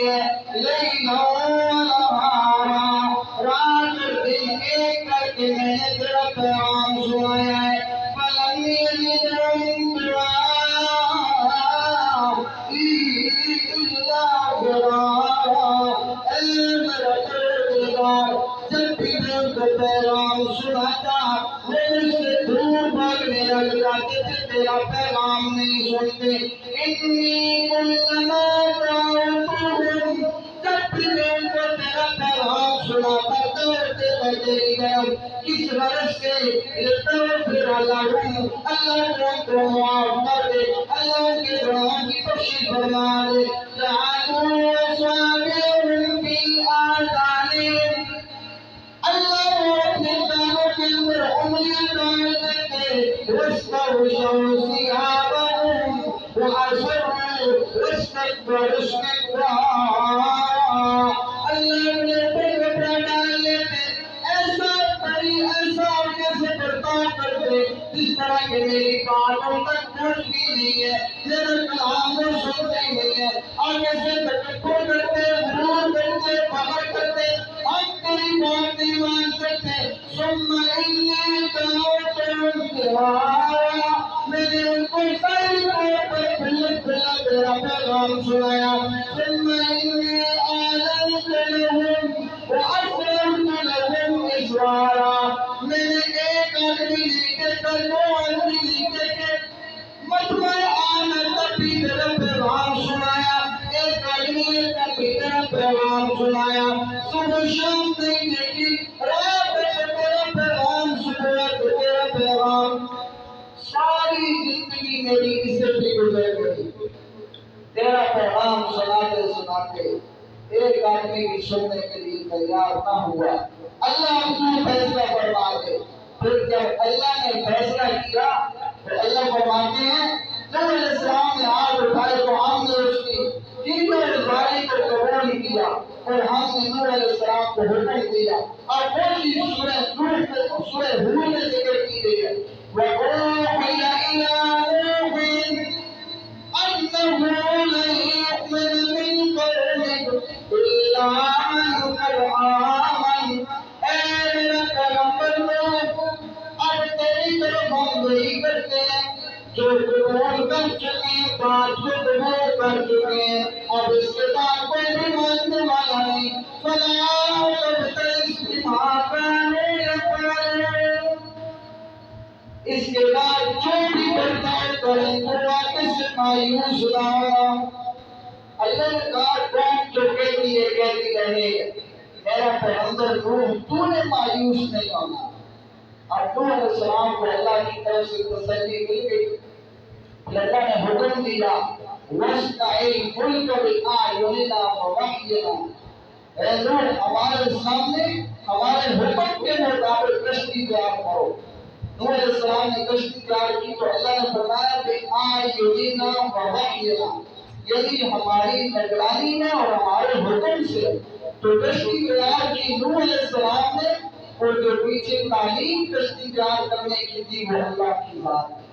ہے لیلا ونہارا، رات اور دن ایک کر کے میں نے تیرا پیغام سنایا ہے۔ فلم یزدہم دعائی الا فرارا، اے میرا پروردگار، جب بھی میں ان کو پیغام سناتا وہ مجھ سے دور بھاگنے لگ جاتے تھے، تیرا پیغام نہیں سنتے۔ انی کلما دعوتہم، جب بھی میں ان کو تیرا پیغام سناتا دوڑتے میں تیری طرف، کس غرض سے؟ لتغفر لہم، اللہ کو ان کو معاف کر دے، اللہ ان کے گناہوں کی بخشش فرما دے۔ جعلوا اصابعهم فی آذانہم، اللہ وہ اپنے کانوں کے اندر انگلیاں ڈال دیتے، واستغشوا ثیابہم وأصروا واستكبروا استكبارا، اللہ اپنے اوپر کپڑا ڈال لیتے، ایسا سے برتاؤ کرتے جس طرح کہ میری باتوں تک پہنچ بھی نہیں ہے، میرا کلام وہ سنتے ہی نہیں ہے، آگے سے تکبر کرتے، غرور کرتے، فخر کرتے، ہم تیری بات نہیں مان سکتے۔ ثم انی دعوتہم جہارا، میں نے ان کو ساری طور پر کھلا کھلا تیرا پیغام سنایا۔ ثم انی اعلنت لہم واسررت لہم اسرارا، میں نے ایک آدمی نہیں دیکھا، دو آدمی نہیں دیکھے، مجمع آنا تب بھی تیرا پیغام سنایا، ایک آدمی تب بھی تیرا پیغام سنایا، صبح شام نہیں دیکھی، رات میں تیرا پیغام سنایا تو تیرا پیغام، ساری زندگی میری اس سے بھی گزر گئی، تیرا پیغام سناتے سناتے ایک آدمی بھی سننے کے لیے تیار نہ ہوا۔ اللہ اپنا فیصلہ فرما دے، پھر جب اللہ نے فیصلہ کیا تو اللہ فرماتے ہیں نوح علیہ السلام نے ہاتھ اٹھائے تو ہم نے اس کی تینوں رضائی کو قبول کیا اور ہم نے نوح علیہ السلام کو حکم دیا، اور وہ چیز سورہ ہود میں ذکر کی گئی ہے، وَأُوحِيَ إِلَىٰ نُوحٍ أَنَّهُ لَن يُؤْمِنَ مِن قَوْمِكَ إِلَّا مَن قَدْ آمَنَ، اے میرا پیغمبر اب تیری طرف ہم وہی کرتے ہیں جو قبول کر چکے ہیں، بات کو قبول کر چکے ہیں، اب اس کے بعد کوئی بھی ماننے والا نہیں۔ فَلَا تَبْتَئِسْ بِمَا كَانُوا يَفْعَلُونَ، اس کے بعد جو بھی برتاؤ کریں تو واقعی سے مایوس نہ ہونا۔ اللہ نے کہا قوم جو کہتی ہے کہتی رہے، میرا پیغمبر نوح تو نے مایوس نہیں ہونا۔ اور نوح علیہ السلام کو اللہ کی طرف سے تسلی مل گئی، اللہ نے حکم دیا وَاسْتَعِنْ فُلْكَ بِأَعْيُنِنَا وَوَحْيِنَا، اے نوح ہمارے سامنے ہمارے حکم کے مطابق کشتی تیار کرو۔ نوح علیہ السلام نے کشتی تیار کی تو اللہ نے فرمایا کہ آیُنِنَا وَوَحْيِنَا، یعنی ہماری نگرانی میں اور ہمارے حکم سے، تو کشتی تیار کی نوح علیہ السلام نے، اور جو پیچھے تعلیم کشتی تیار کرنے کی تھی وہ اللہ کی بات